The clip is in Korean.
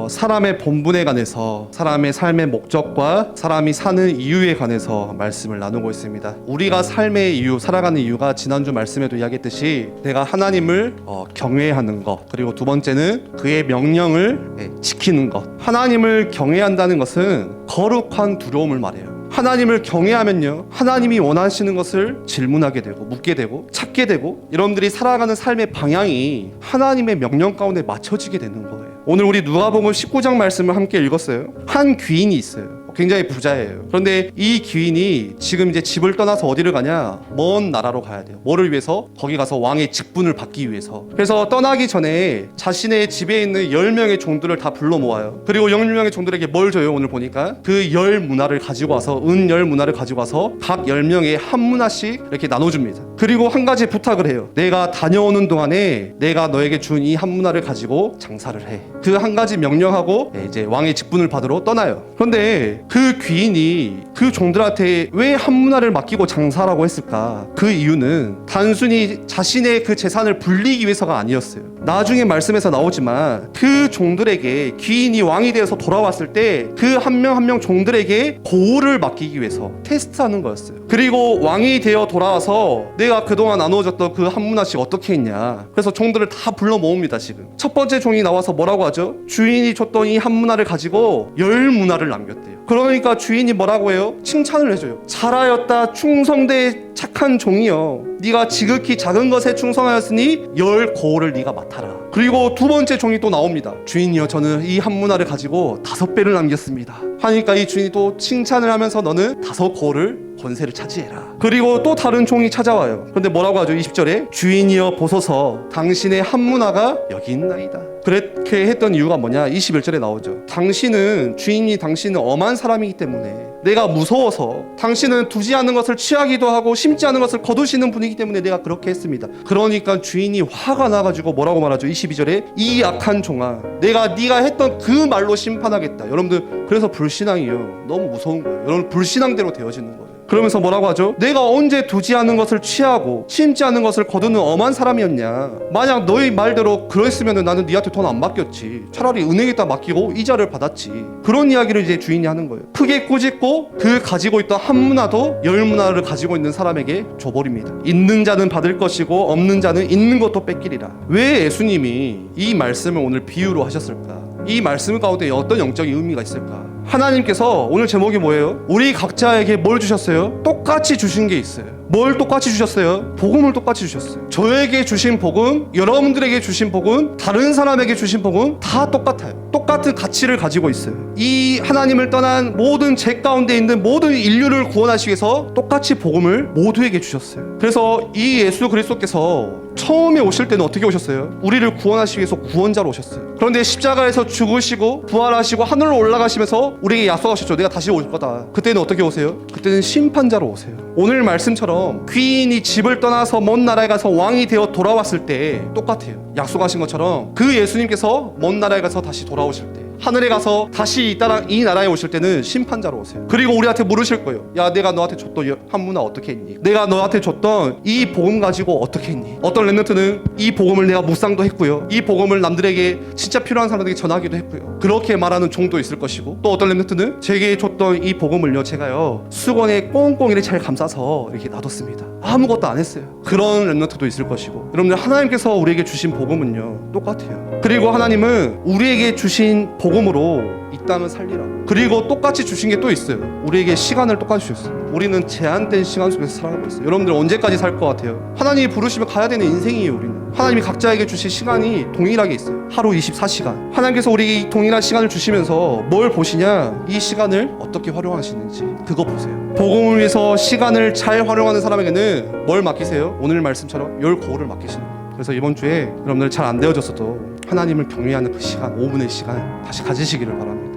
사람의 본분에 관해서, 사람의 삶의 목적과 사람이 사는 이유에 관해서 말씀을 나누고 있습니다. 우리가 삶의 이유, 살아가는 이유가 지난주 말씀에도 이야기했듯이 내가 하나님을 경외하는 것, 그리고 두 번째는 그의 명령을 지키는 것. 하나님을 경외한다는 것은 거룩한 두려움을 말해요. 하나님을 경외하면요, 하나님이 원하시는 것을 질문하게 되고 묻게 되고 찾게 되고, 여러분들이 살아가는 삶의 방향이 하나님의 명령 가운데 맞춰지게 되는 거예요. 오늘 우리 누가복음 19장 말씀을 함께 읽었어요. 한 귀인이 있어요. 굉장히 부자예요. 그런데 이 귀인이 지금 이제 집을 떠나서 어디를 가냐? 먼 나라로 가야 돼요. 뭐를 위해서? 거기 가서 왕의 직분을 받기 위해서. 그래서 떠나기 전에 자신의 집에 있는 10명의 종들을 다 불러 모아요. 그리고 10명의 종들에게 뭘 줘요? 오늘 보니까 그 10문화를 가지고 와서, 은 10문화를 가지고 와서 각 10명에 한 문화씩 이렇게 나눠줍니다. 그리고 한 가지 부탁을 해요. 내가 다녀오는 동안에 내가 너에게 준 이 한 문화를 가지고 장사를 해. 그 한 가지 명령하고 이제 왕의 직분을 받으러 떠나요. 그런데 그 귀인이 그 종들한테 왜 한 문화를 맡기고 장사라고 했을까? 그 이유는 단순히 자신의 그 재산을 불리기 위해서가 아니었어요. 나중에 말씀에서 나오지만 그 종들에게, 귀인이 왕이 되어서 돌아왔을 때 그 한 명 한 명 종들에게 고을을 맡기기 위해서 테스트하는 거였어요. 그리고 왕이 되어 돌아와서 내가 그동안 나누어졌던 그 한 문화씩 어떻게 했냐. 그래서 종들을 다 불러 모읍니다. 지금 첫 번째 종이 나와서 뭐라고 하죠? 주인이 줬던 이 한 문화를 가지고 10문화를 남겼대요. 그러니까 주인이 뭐라고 해요? 칭찬을 해줘요. 잘하였다, 충성돼 착한 종이여. 네가 지극히 작은 것에 충성하였으니 10고을을 네가 맡아라. 그리고 두 번째 종이 또 나옵니다. 주인이여, 저는 이 한 문화를 가지고 5배를 남겼습니다. 하니까 이 주인이 또 칭찬을 하면서 너는 5고을을 권세를 차지해라. 그리고 또 다른 종이 찾아와요. 그런데 뭐라고 하죠? 20절에 주인이여 보소서, 당신의 한 문화가 여기 있나이다. 그렇게 했던 이유가 뭐냐? 21절에 나오죠. 주인이 엄한 사람이기 때문에, 내가 무서워서, 당신은 두지 않는 것을 취하기도 하고 심지 않은 것을 거두시는 분이기 때문에 내가 그렇게 했습니다. 그러니까 주인이 화가 나가지고 뭐라고 말하죠? 22절에 이 악한 종아, 내가 네가 했던 그 말로 심판하겠다. 여러분들, 그래서 불신앙이요, 너무 무서운 거예요. 여러분, 불신앙대로 되어지는 거예요. 그러면서 뭐라고 하죠? 내가 언제 두지 않은 것을 취하고 심지 않은 것을 거두는 엄한 사람이었냐. 만약 너희 말대로 그랬으면 나는 네한테 돈 안 맡겼지. 차라리 은행에다 맡기고 이자를 받았지. 그런 이야기를 이제 주인이 하는 거예요. 크게 꾸짖고 그 가지고 있던 한 문화도 10문화를 가지고 있는 사람에게 줘버립니다. 있는 자는 받을 것이고 없는 자는 있는 것도 뺏기리라. 왜 예수님이 이 말씀을 오늘 비유로 하셨을까? 이 말씀 가운데 어떤 영적인 의미가 있을까? 하나님께서 오늘 제목이 뭐예요? 우리 각자에게 뭘 주셨어요? 똑같이 주신 게 있어요. 뭘 똑같이 주셨어요? 복음을 똑같이 주셨어요. 저에게 주신 복음, 여러분들에게 주신 복음, 다른 사람에게 주신 복음 다 똑같아요. 똑같은 가치를 가지고 있어요. 이 하나님을 떠난 모든 죄 가운데 있는 모든 인류를 구원하시기 위해서 똑같이 복음을 모두에게 주셨어요. 그래서 이 예수 그리스도께서 처음에 오실 때는 어떻게 오셨어요? 우리를 구원하시기 위해서 구원자로 오셨어요. 그런데 십자가에서 죽으시고 부활하시고 하늘로 올라가시면서 우리에게 약속하셨죠. 내가 다시 올 거다. 그때는 어떻게 오세요? 그때는 심판자로 오세요. 오늘 말씀처럼 귀인이 집을 떠나서 먼 나라에 가서 왕이 되어 돌아왔을 때 똑같아요. 약속하신 것처럼 그 예수님께서 먼 나라에 가서 다시 돌아오실 때, 하늘에 가서 다시 이 나라에 오실 때는 심판자로 오세요. 그리고 우리한테 물으실 거예요. 야, 내가 너한테 줬던 한 문화 어떻게 했니? 내가 너한테 줬던 이 복음 가지고 어떻게 했니? 어떤 랩런트는 이 복음을 내가 묵상도 했고요, 이 복음을 남들에게 진짜 필요한 사람들에게 전하기도 했고요, 그렇게 말하는 종도 있을 것이고, 또 어떤 랩런트는 제게 줬던 이 복음을요, 제가요 수건에 꽁꽁이를 잘 감싸서 이렇게 놔뒀습니다. 아무것도 안 했어요. 그런 랩런트도 있을 것이고, 여러분들, 하나님께서 우리에게 주신 복음은요 똑같아요. 그리고 하나님은 우리에게 주신 복음으로 이 땅을 살리라고, 그리고 똑같이 주신 게 또 있어요. 우리에게 시간을 똑같이 주셨어요. 우리는 제한된 시간 속에서 살아가고 있어요. 여러분들 언제까지 살 것 같아요? 하나님이 부르시면 가야 되는 인생이에요. 우리는 하나님이 각자에게 주신 시간이 동일하게 있어요. 하루 24시간. 하나님께서 우리에게 이 동일한 시간을 주시면서 뭘 보시냐? 이 시간을 어떻게 활용하시는지 그거 보세요. 복음을 위해서 시간을 잘 활용하는 사람에게는 뭘 맡기세요? 오늘 말씀처럼 10고을을 맡기시는 거예요. 그래서 이번 주에 여러분들 잘 안 되어졌어도 하나님을 경외하는 그 시간, 5분의 시간 다시 가지시기를 바랍니다.